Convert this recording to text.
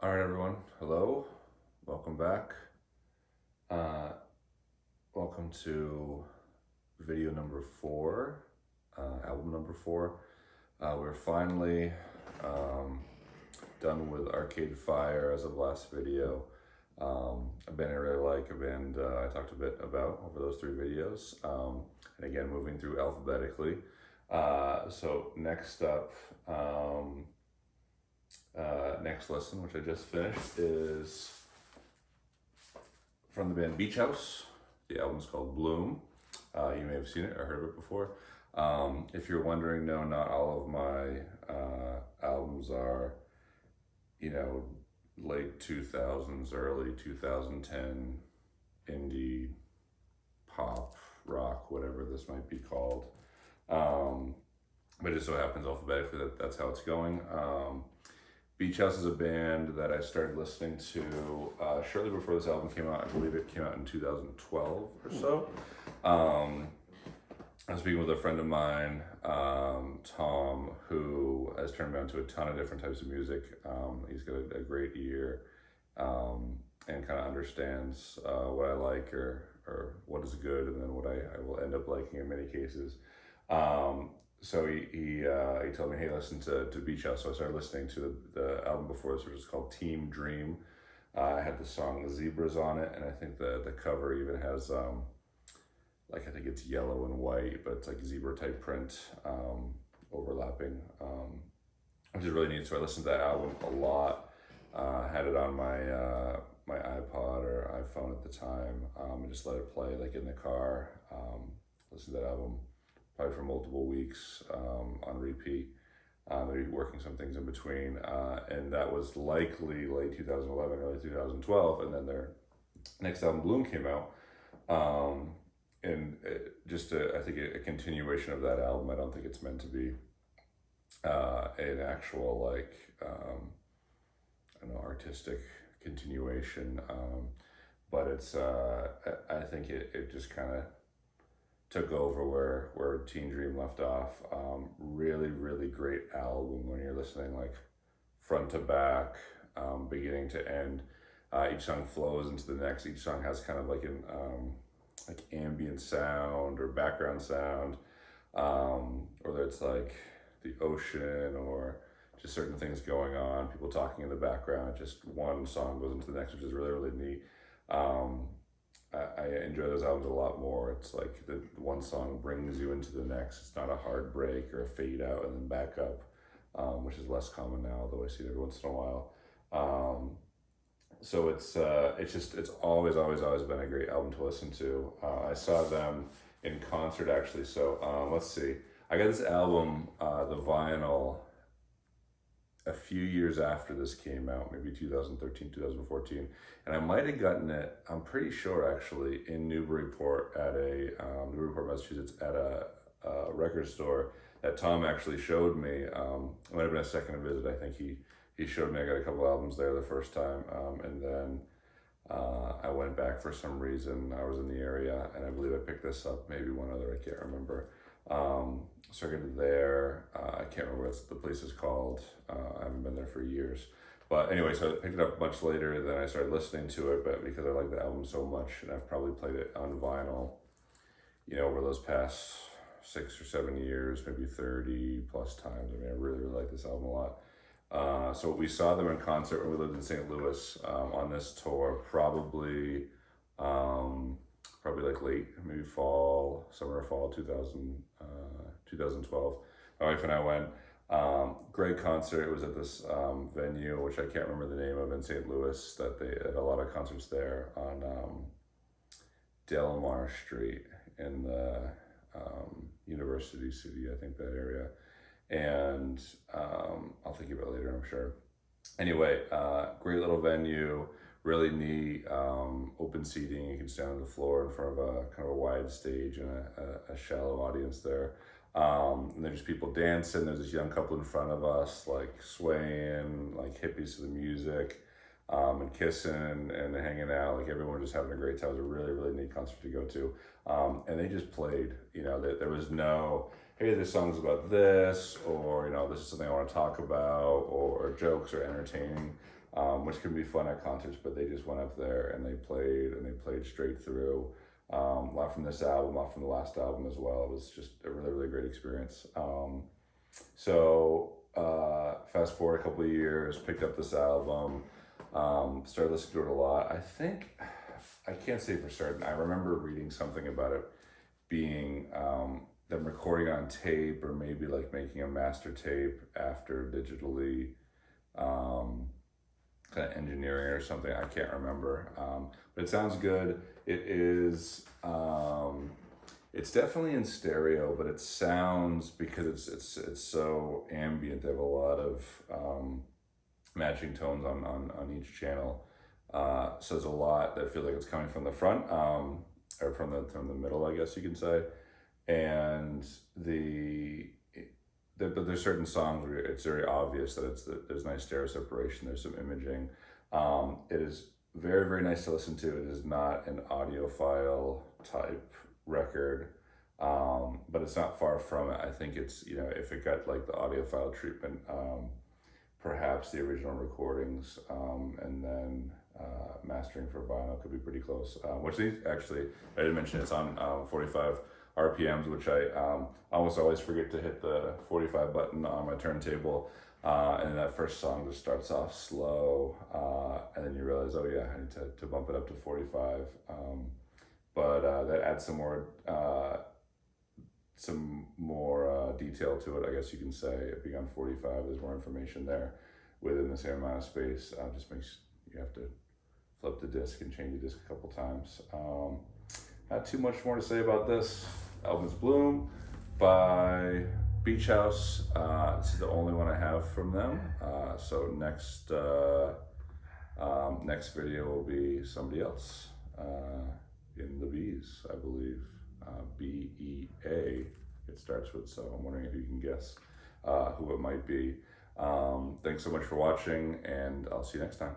All right, everyone. Hello. Welcome back. Uh, welcome to video number four, album number four. We're finally um, done with Arcade Fire as of last video. A band I really like, a band I talked a bit about over those three videos. And again, moving through alphabetically. So next up, next listen, which I just finished, is from the band Beach House. The album's called Bloom. You may have seen it or heard of it before. If you're wondering, no, not all of my albums are, you know, late 2000s, early 2010 indie pop rock, whatever this might be called. But it just so happens alphabetically that's how it's going. Beach House is a band that I started listening to shortly before this album came out. I believe it came out in 2012 or so. I was speaking with a friend of mine, Tom, who has turned me on to a ton of different types of music. He's got a great ear and kind of understands what I like or what is good, and then what I will end up liking in many cases. So he told me, hey, listen to Beach House. So I started listening to the album before this, which is called Team Dream. I had the song Zebras on it, and I think the cover even has like, I think it's yellow and white, but it's like zebra type print overlapping, which is really neat. So I listened to that album a lot. Had it on my my iPod or iPhone at the time, and just let it play like in the car. Listen to that album probably for multiple weeks on repeat. Maybe working some things in between, and that was likely late 2011, early 2012, and then their next album, Bloom, came out. And just I think a continuation of that album. I don't think it's meant to be an actual like I don't know, artistic continuation, but it's I think it just kind of took over where Teen Dream left off. Really great album when you're listening like front to back, beginning to end. Each song flows into the next. Each song has kind of like an like ambient sound or background sound, whether it's like the ocean or just certain things going on, people talking in the background. Just one song goes into the next, which is really neat. I enjoy those albums a lot more. It's like the one song brings you into the next. It's not a hard break or a fade out and then back up, which is less common now, although I see it every once in a while. So it's always been a great album to listen to. I saw them in concert actually. So let's see. I got this album, the vinyl, a few years after this came out, maybe 2013, 2014, and I might have gotten it, I'm pretty sure actually, in Newburyport at a Newburyport, Massachusetts, at a record store that Tom actually showed me. It might have been a second visit. I think he showed me. I got a couple albums there the first time, and then I went back for some reason. I was in the area, and I believe I picked this up, maybe one other, I can't remember. So I got it there. I can't remember what the place is called. I haven't been there for years. But anyway, so I picked it up much later. Then I started listening to it, but because I like the album so much, and I've probably played it on vinyl, you know, over those past 6 or 7 years, maybe 30 plus times. I mean, I really like this album a lot. So we saw them in concert when we lived in St. Louis on this tour, probably like late, maybe fall, summer or fall 2012. My wife and I went. Great concert. It was at this venue, which I can't remember the name of, in St. Louis, that they had a lot of concerts there on Delmar Street in the University City, I think that area. And I'll think about it later, I'm sure. Anyway, great little venue, really neat, open seating. You can stand on the floor in front of a kind of a wide stage and a shallow audience there. And there's just people dancing. There's this young couple in front of us, like swaying, like hippies to the music, and kissing and hanging out. Like everyone just having a great time. It was a really neat concert to go to. And they just played, you know, there was no, hey, this song's about this, or, you know, this is something I want to talk about, or jokes or entertaining. which can be fun at concerts, but they just went up there and they played straight through. A lot from this album, a lot from the last album as well. It was just a really, really great experience. Fast forward a couple of years, picked up this album, started listening to it a lot. I can't say for certain. I remember reading something about it being them recording on tape, or maybe like making a master tape after digitally kind of engineering or something. I can't remember, but it sounds good. It is. It's definitely in stereo, but it sounds, because it's so ambient. They have a lot of matching tones on each channel. So there's a lot that feels like it's coming from the front, or from the middle, I guess you can say. And but there's certain songs where it's very obvious that there's nice stereo separation. There's some imaging. It is very, very nice to listen to. It is not an audiophile type record, but it's not far from it. I think it's, if it got like the audiophile treatment, perhaps the original recordings, and then mastering for vinyl could be pretty close. Which actually, I didn't mention, it's on 45 RPMs, which I almost always forget to hit the 45 button on my turntable. And that first song just starts off slow, and then you realize, oh yeah, I need to bump it up to 45. But that adds some more detail to it, I guess you can say. It being on 45, there's more information there within the same amount of space. Just makes you have to flip the disc and change the disc a couple times. Not too much more to say about this. Album is Bloom by Beach House. This is the only one I have from them. So next video will be somebody else in the B's, I believe. BEA it starts with, so I'm wondering if you can guess who it might be. Thanks so much for watching, and I'll see you next time.